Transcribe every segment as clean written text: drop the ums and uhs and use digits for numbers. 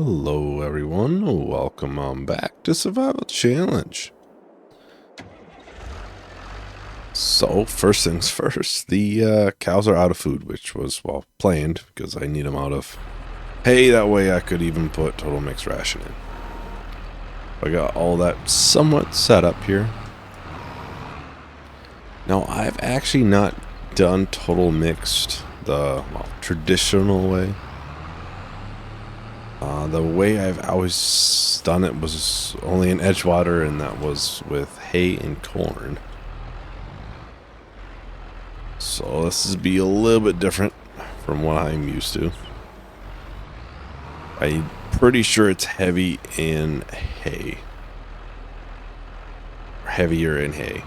Hello everyone, welcome on back to Survival Challenge. So first things first, the cows are out of food, which was, well, planned because I need them out of hay. That way I could even put total mixed ration in. I got all that somewhat set up here. Now I've actually not done total mixed the traditional way. The way I've always done it was only in Edgewater, and that was with hay and corn. So this is be a little bit different from what I'm used to. I'm pretty sure it's heavy in hay. Heavier in hay.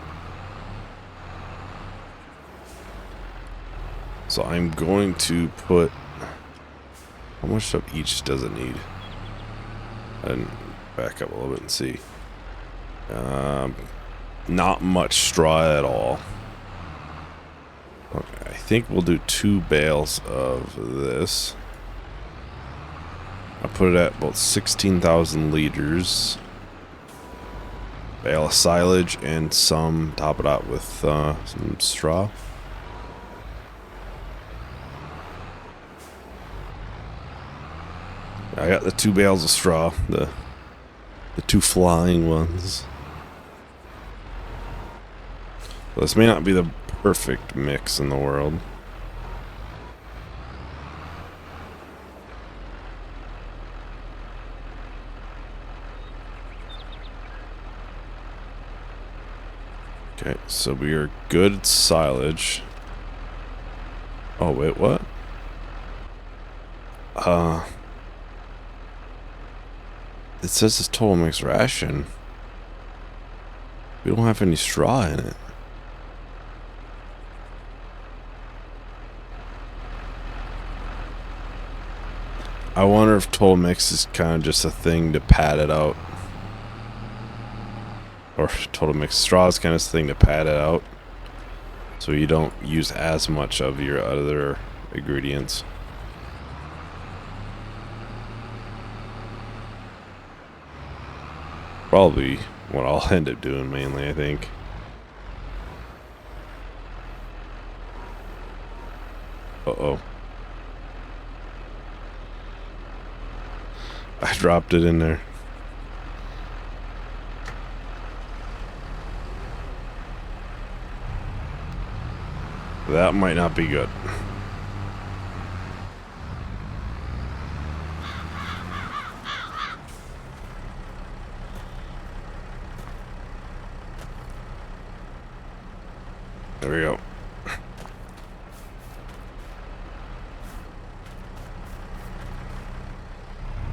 So I'm going to put... How much of each does it need? And back up a little bit and see. Not much straw at all. Okay, I think we'll do 2 bales of this. I put it at about 16,000 liters. Bale of silage and some, top it out with some straw. I got the 2 bales of straw, the 2 flying ones. This may not be the perfect mix in the world. Okay, so we are good at silage. Oh wait, what? It says it's total mixed ration. We don't have any straw in it. I wonder if total mix is kind of just a thing to pad it out. Or total mix straw is kind of a thing to pad it out, so you don't use as much of your other ingredients. Probably what I'll end up doing mainly, I think. Uh-oh. I dropped it in there. That might not be good. There we go.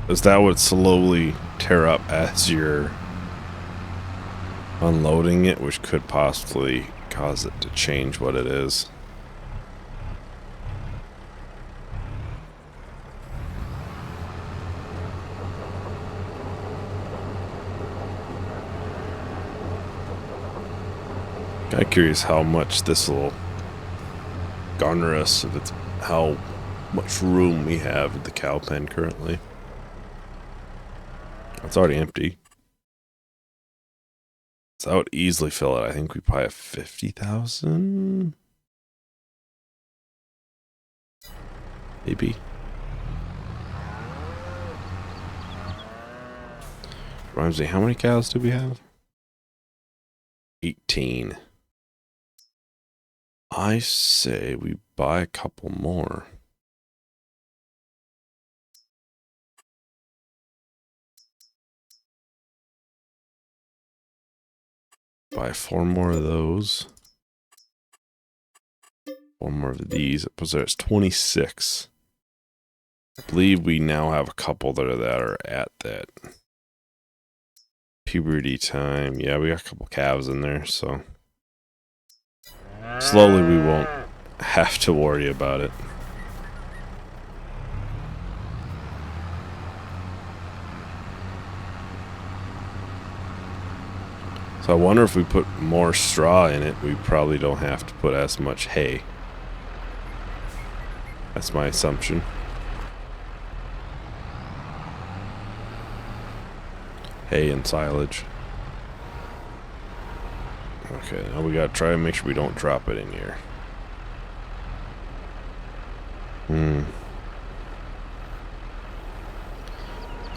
Because that would slowly tear up as you're unloading it, which could possibly cause it to change what it is. Kind of curious how much this will garner us, if it's how much room we have at the cow pen currently. It's already empty. So I would easily fill it. I think we probably have 50,000. Maybe. Reminds me, how many cows do we have? 18. I say we buy a couple more. Buy 4 more of those. 4 more of these. It puts us at 26. I believe we now have a couple that are at that puberty time. Yeah, we got a couple calves in there, so slowly we won't have to worry about it. So I wonder if we put more straw in it, we probably don't have to put as much hay. That's my assumption. hay and silage. Okay, now we gotta try and make sure we don't drop it in here.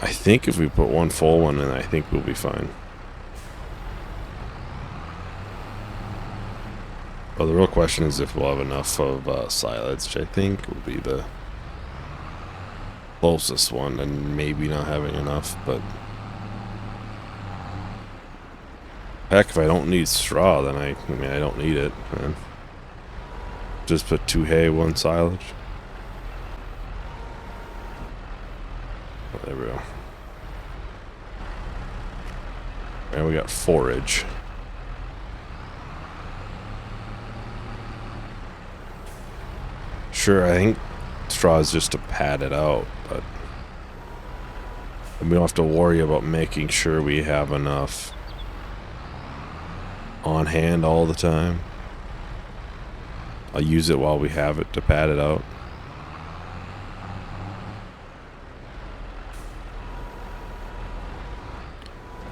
I think if we put one full one in, I think we'll be fine. Well, the real question is if we'll have enough of silage, which I think will be the closest one, and maybe not having enough, but heck, if I don't need straw, then I mean, I don't need it, man. Just put 2 hay, 1 silage. Oh, there we go. And we got forage. Sure, I think straw is just to pad it out, but we don't have to worry about making sure we have enough on hand all the time. I'll use it while we have it to pad it out.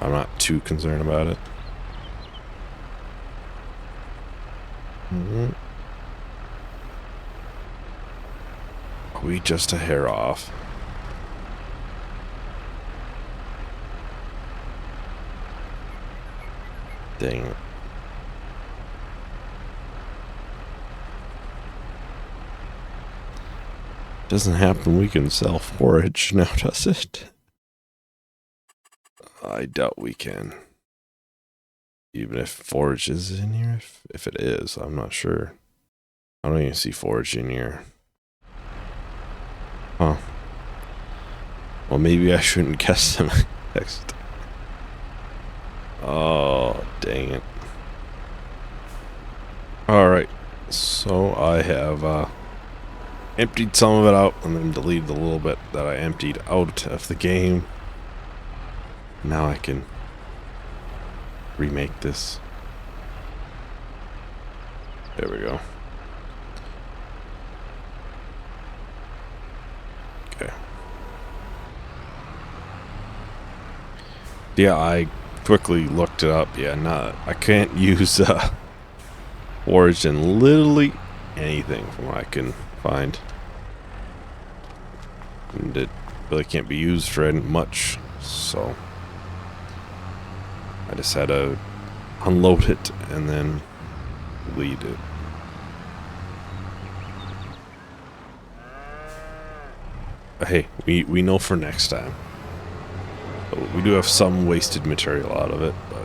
I'm not too concerned about it. We just a hair off. Dang it. Doesn't happen we can sell forage now, does it? I doubt we can. Even if forage is in here? If it is, I'm not sure. I don't even see forage in here. Huh. Well, maybe I shouldn't guess them next. Oh, dang it. Alright. So I have emptied some of it out and then deleted a little bit that I emptied out of the game. Now I can remake this. There we go. Okay. Yeah, I quickly looked it up. Yeah, I can't use forage in literally anything from what I can find. And it really can't be used for much, so I just had to unload it and then lead it. But hey, we know for next time. So we do have some wasted material out of it, but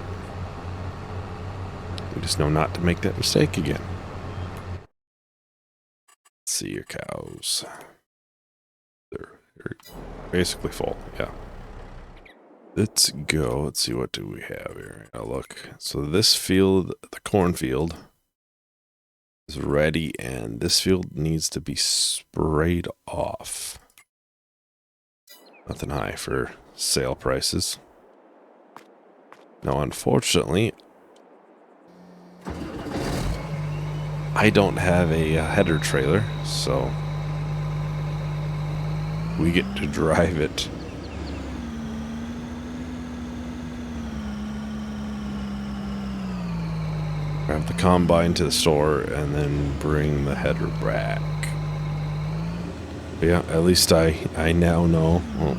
we just know not to make that mistake again. Let's see your cows. They're basically full, yeah. Let's go. Let's see, what do we have here? Now look. So this field, the cornfield, is ready, and this field needs to be sprayed off. Nothing high for sale prices. Now, unfortunately, I don't have a header trailer, so we get to drive it. Grab the combine to the store and then bring the header back. But yeah, at least I now know. Well,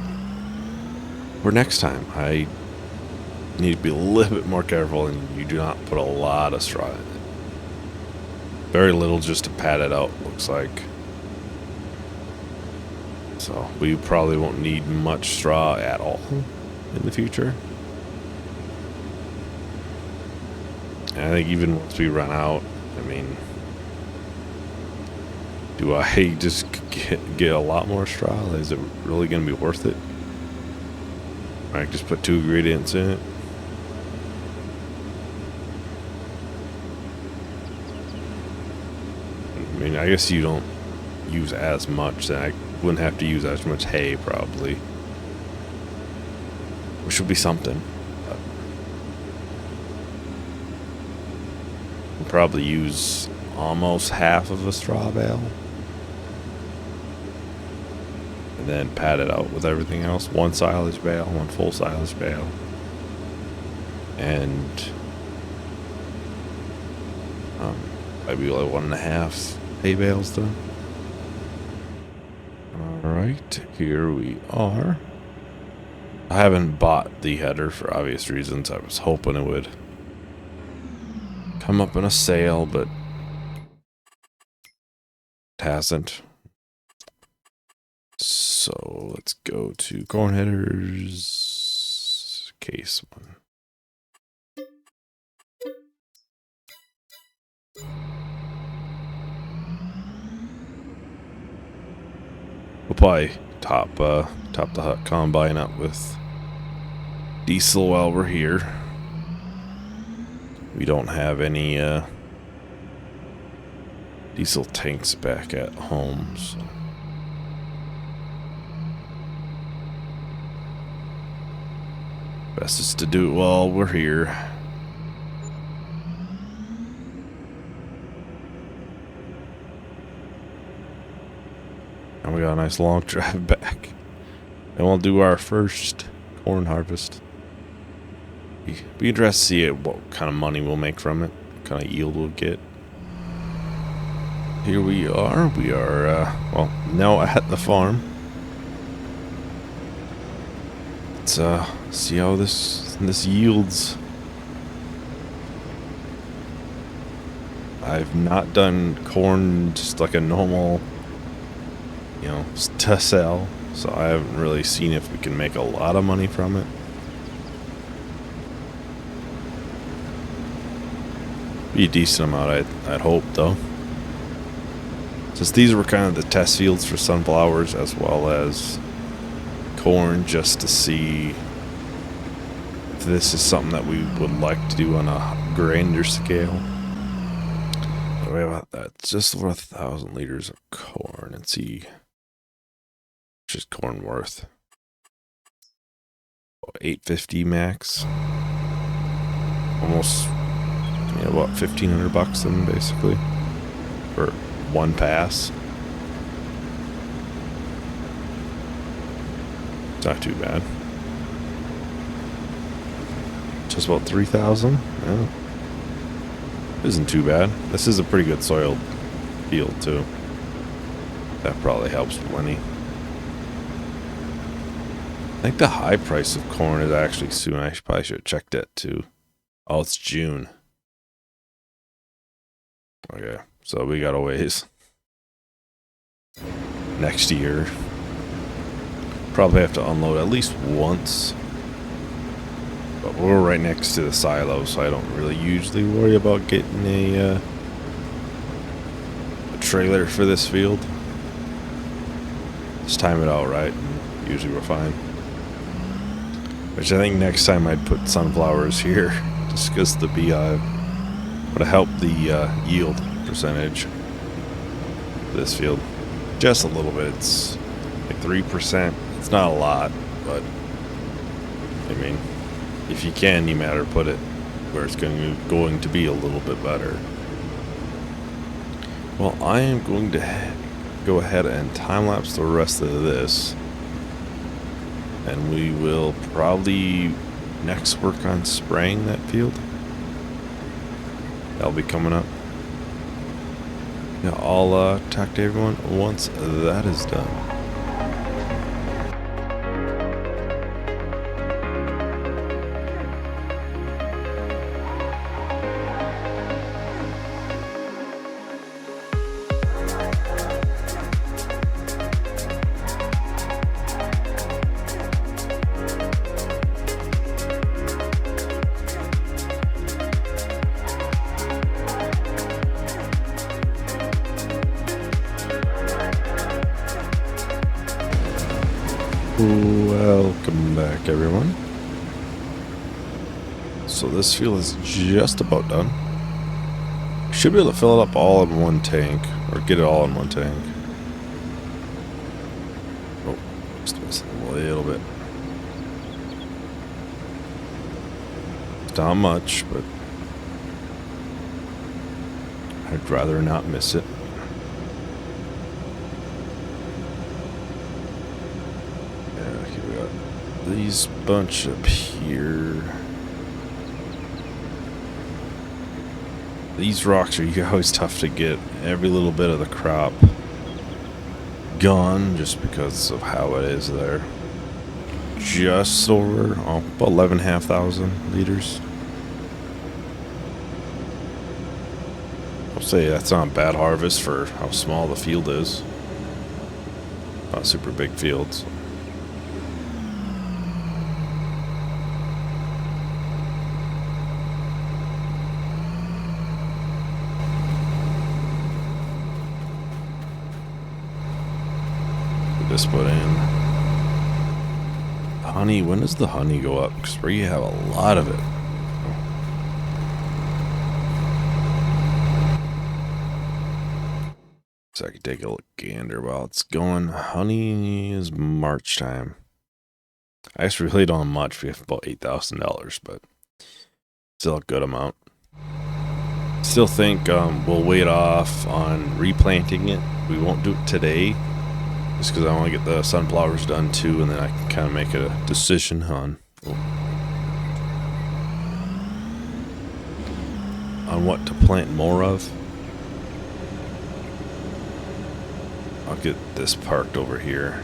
for next time, I need to be a little bit more careful, and you do not put a lot of straw in it. Very little, just to pad it out, looks like. So we probably won't need much straw at all in the future. And I think even once we run out, I mean, do I just get a lot more straw? Is it really going to be worth it? I just put 2 ingredients in it. I mean, I guess you don't use as much, then I wouldn't have to use as much hay, probably. Which would be something. We'll probably use almost half of a straw bale. And then pad it out with everything else. 1 silage bale, 1 full silage bale. and maybe like 1.5 hay bales done. Alright, here we are. I haven't bought the header for obvious reasons. I was hoping it would come up in a sale, but it hasn't. So let's go to corn headers, case 1. We'll probably top the combine up with diesel while we're here. We don't have any diesel tanks back at home, so best is to do it while we're here. And we got a nice long drive back. And we'll do our first corn harvest. Be interested to see what kind of money we'll make from it, what kind of yield we'll get. Here we are. We are, well, now at the farm. Let's see how this yields. I've not done corn just like a normal, you know, to sell, so I haven't really seen if we can make a lot of money from it. Be a decent amount, I'd hope, though. Since these were kind of the test fields for sunflowers as well as corn, just to see if this is something that we would like to do on a grander scale. But we have just over 1,000 liters of corn. Let's see, which is corn worth? $850 max. Almost, yeah, about $1,500 then, basically, for one pass. It's not too bad. Just about 3,000. Yeah, isn't too bad. This is a pretty good soiled field too. That probably helps plenty. I think the high price of corn is actually soon. I probably should have checked that too. Oh, it's June. Okay, so we got a ways. Next year. Probably have to unload at least once. But we're right next to the silo, so I don't really usually worry about getting a trailer for this field. Just time it out right, and usually we're fine. Which I think next time I'd put sunflowers here, just because the beehive would help the yield percentage for this field. Just a little bit. It's like 3%. It's not a lot, but I mean, if you can, you matter put it where it's going to be a little bit better. Well, I am going to go ahead and time-lapse the rest of this, and we will probably next work on spraying that field. That'll be coming up. Yeah, I'll talk to everyone once that is done. Welcome back, everyone. So this field is just about done. Should be able to fill it up all in one tank, or get it all in one tank. Oh, just missing a little bit. It's not much, but I'd rather not miss it. These bunch up here. these rocks are always tough to get every little bit of the crop gone just because of how it is there. Just over about 11,500 liters. I'll say that's not a bad harvest for how small the field is. Not super big fields. This put in honey. When does the honey go up? Because where you have a lot of it. So I can take a gander while it's going. Honey is March time. I just really don't have much. We have about $8,000, but still a good amount. Still think we'll wait off on replanting it. We won't do it today. Just because I want to get the sunflowers done too, and then I can kind of make a decision on what to plant more of. I'll get this parked over here.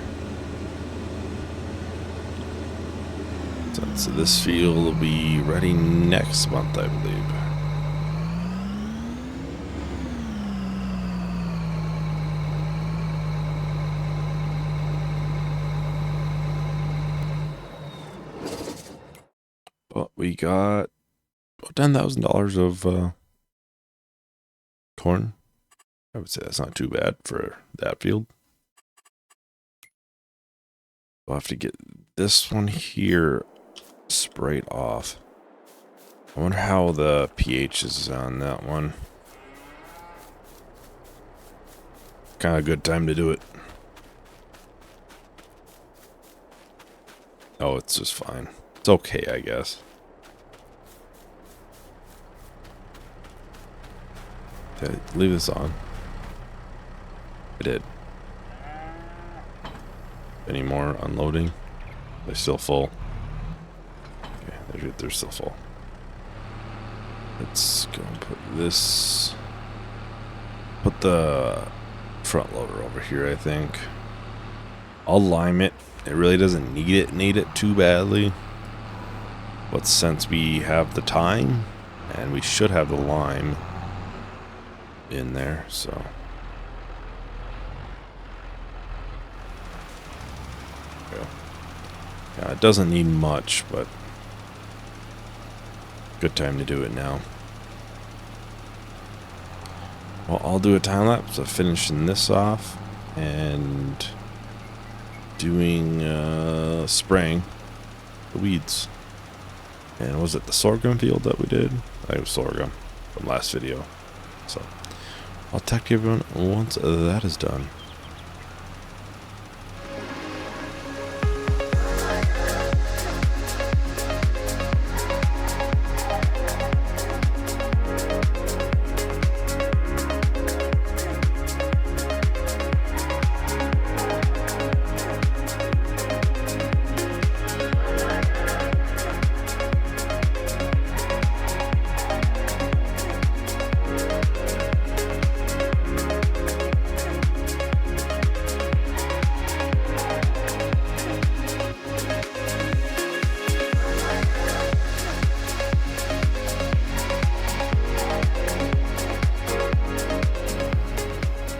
So this field will be ready next month, I believe. But we got about $10,000 of corn. I would say that's not too bad for that field. We'll have to get this one here sprayed off. I wonder how the pH is on that one. Kind of a good time to do it. Oh, it's just fine. It's okay, I guess. Did I leave this on? I did. Any more unloading? They're still full. Okay, they're still full. Let's go and put this. Put the front loader over here, I think. I'll lime it. It really doesn't need it too badly. But since we have the time, and we should have the lime in there, so. Yeah, it doesn't need much, but good time to do it now. Well, I'll do a time lapse of finishing this off and doing spraying the weeds. And was it the sorghum field that we did? I think it was sorghum from last video. So I'll talk to everyone once that is done.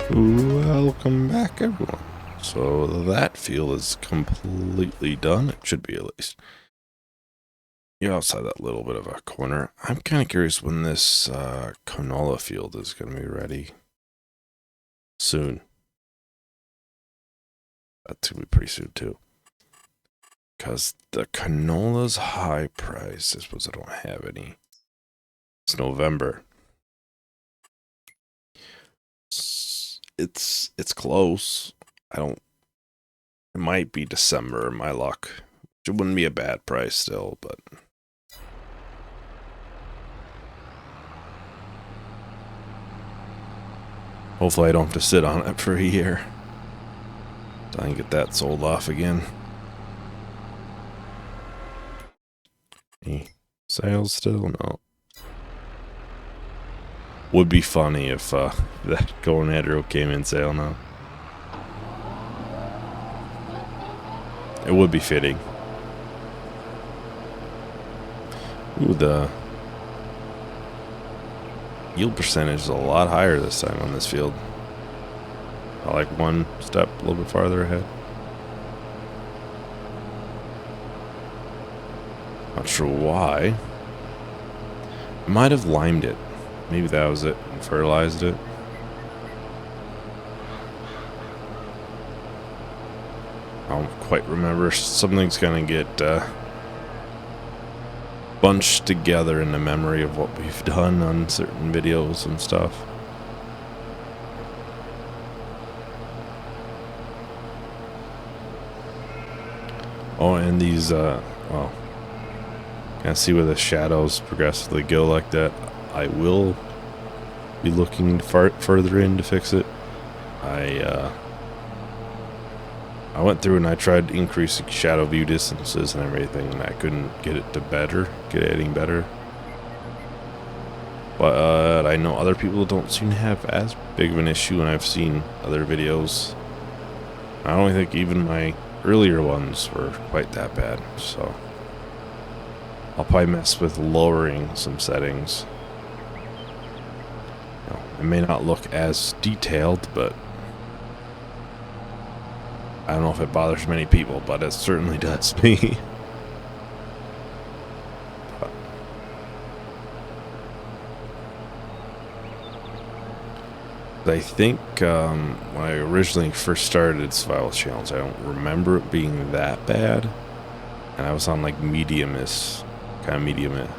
Welcome back, everyone. So that field is completely done. It should be, at least. You're outside that little bit of a corner. I'm kind of curious when this canola field is going to be ready. Soon. That's going to be pretty soon, too. Because the canola's high price is because I don't have any. It's November. It's close. It might be December, my luck. It wouldn't be a bad price still, but hopefully I don't have to sit on it for a year. Try and get that sold off again. Any sales still? No. Would be funny if that Tornado came in sale now. It would be fitting. Ooh, the yield percentage is a lot higher this time on this field. I like one step a little bit farther ahead. Not sure why. I might have limed it. Maybe that was it and fertilized it. I don't quite remember. Something's gonna get bunched together in the memory of what we've done on certain videos and stuff. Oh, and these, well, can't see where the shadows progressively go like that. I will be looking further in to fix it. I went through and I tried increasing shadow view distances and everything, and I couldn't get it to get it any better. But I know other people don't seem to have as big of an issue, and I've seen other videos. I don't think even my earlier ones were quite that bad, so I'll probably mess with lowering some settings. You know, it may not look as detailed, but I don't know if it bothers many people, but it certainly does me. I think when I originally first started survival channels, I don't remember it being that bad, and I was on like medium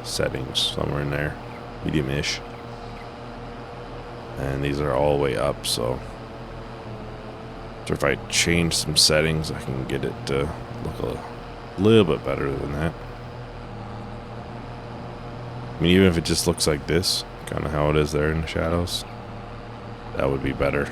settings, somewhere in there, medium-ish, and these are all the way up. So if I change some settings, I can get it to look a little bit better than that. I mean, even if it just looks like this, kind of how it is there in the shadows, that would be better.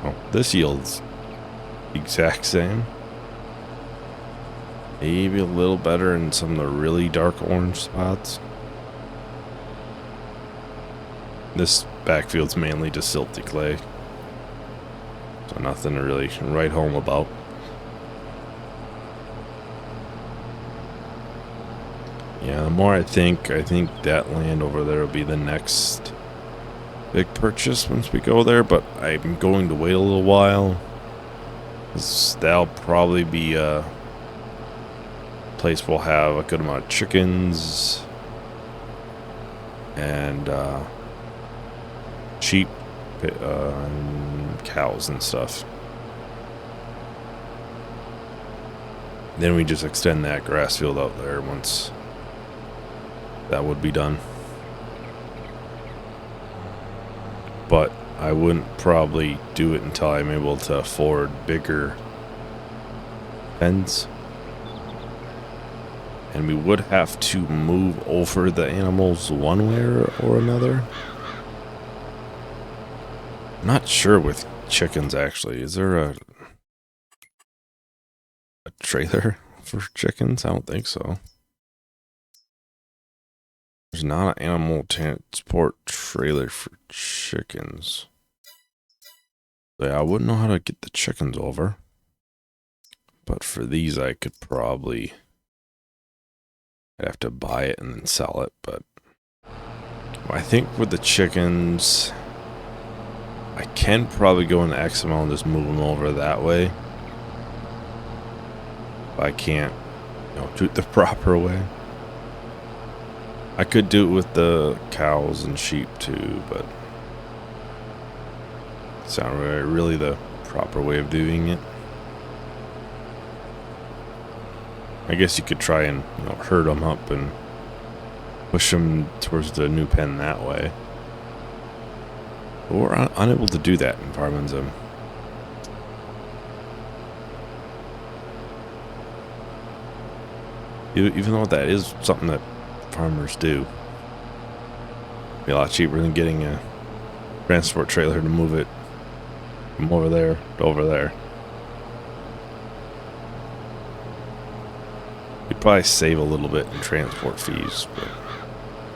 Oh, this yields the exact same. Maybe a little better in some of the really dark orange spots. This backfield's mainly just silty clay, so nothing to really write home about. Yeah, the more I think that land over there will be the next big purchase once we go there, but I'm going to wait a little while. That'll probably be a place we'll have a good amount of chickens and sheep, and cows and stuff. Then we just extend that grass field out there once that would be done. But I wouldn't probably do it until I'm able to afford bigger pens. And we would have to move over the animals one way or another. I'm not sure with chickens, actually. Is there a trailer for chickens? I don't think so. There's not an animal transport trailer for chickens. So yeah, I wouldn't know how to get the chickens over. But for these, I could probably... I'd have to buy it and then sell it, but... Well, I think with the chickens... I can probably go into XML and just move them over that way. But I can't, do it the proper way. I could do it with the cows and sheep too, but it's not really the proper way of doing it. I guess you could try and herd them up and push them towards the new pen that way. But we're unable to do that in Farmanzim. Even though that is something that farmers do. It'd be a lot cheaper than getting a transport trailer to move it from over there to over there. We'd probably save a little bit in transport fees, but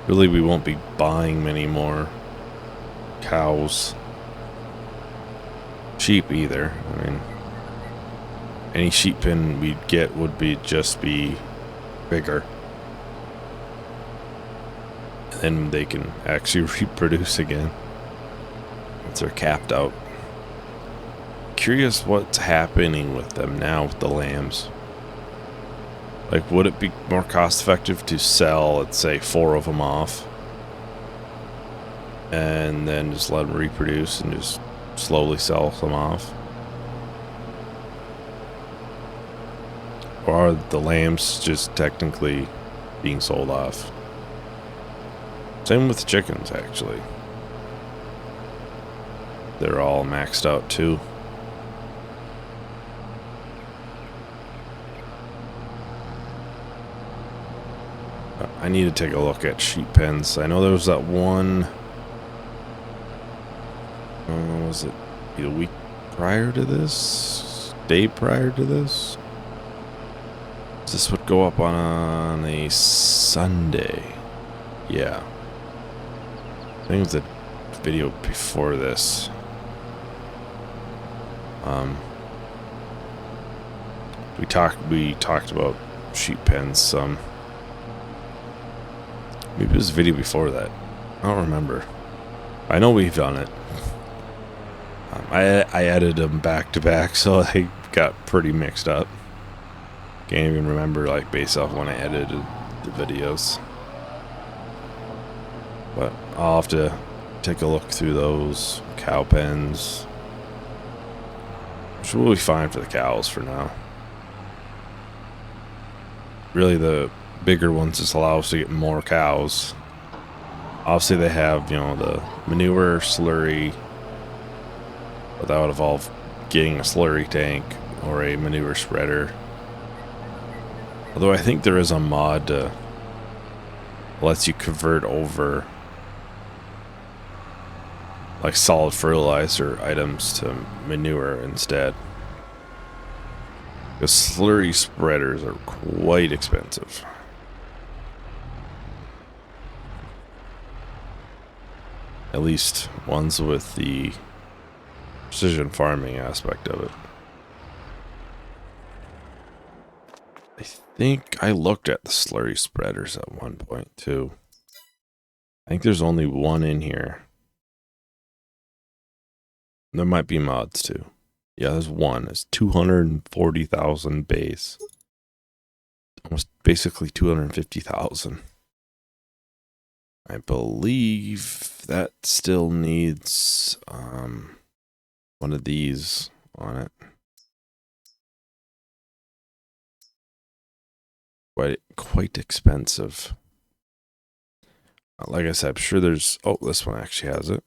really we won't be buying many more cows. Sheep either. I mean, any sheep pen we'd get would just be bigger. And then they can actually reproduce again once they're capped out. Curious what's happening with them now with the lambs. Like, would it be more cost effective to sell, let's say, 4 of them off and then just let them reproduce and just slowly sell some off? Or are the lambs just technically being sold off? Same with chickens, actually. They're all maxed out too. I need to take a look at sheep pens. I know there was that one. Was it a week prior to this? Day prior to this? This would go up on a Sunday. Yeah. I think it was a video before this. We talked about sheep pens some. Maybe it was a video before that. I don't remember. I know we've done it. I edited them back to back, so they got pretty mixed up. Can't even remember, like, based off when I edited the videos. But I'll have to take a look through those cow pens, which will be fine for the cows for now. Really, the bigger ones just allow us to get more cows. Obviously, they have, you know, the manure, slurry, but that would involve getting a slurry tank or a manure spreader. Although I think there is a mod that lets you convert over like solid fertilizer items to manure instead. Because slurry spreaders are quite expensive. At least ones with the precision farming aspect of it. I think I looked at the slurry spreaders at one point too. I think there's only one in here. There might be mods too. Yeah, there's one. It's 240,000 base. Almost basically 250,000. I believe that still needs one of these on it. Quite expensive. Like I said, I'm sure there's... Oh, this one actually has it.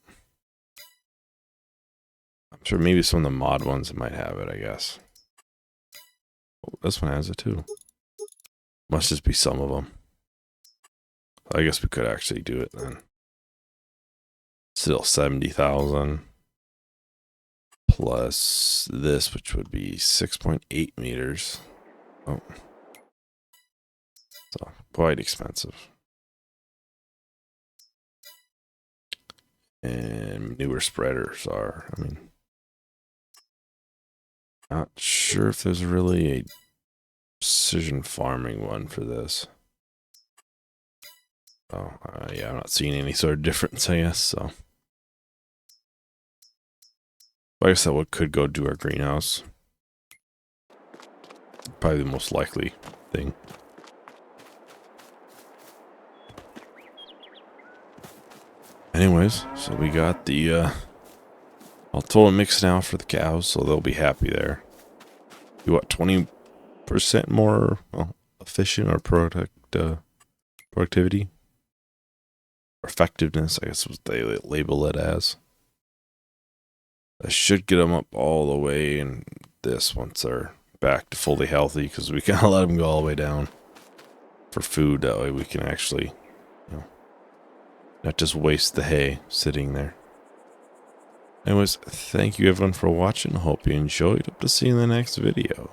I'm sure maybe some of the mod ones might have it, I guess. Oh, this one has it too. Must just be some of them. I guess we could actually do it then. Still 70,000. Plus this, which would be 6.8 meters. Oh. So, quite expensive. And newer spreaders are, I mean... Not sure if there's really a precision farming one for this. Oh, yeah, I'm not seeing any sort of difference, I guess, so. I guess that one could go do our greenhouse. Probably the most likely thing. Anyways, so we got the all total mix now for the cows, so they'll be happy there. You what, 20% more efficient or productivity? Or effectiveness, I guess is what they label it as. I should get them up all the way in this once they're back to fully healthy, because we can't let them go all the way down for food. That way we can actually, you know, not just waste the hay sitting there. Anyways, thank you everyone for watching. Hope you enjoyed. Hope to see you in the next video.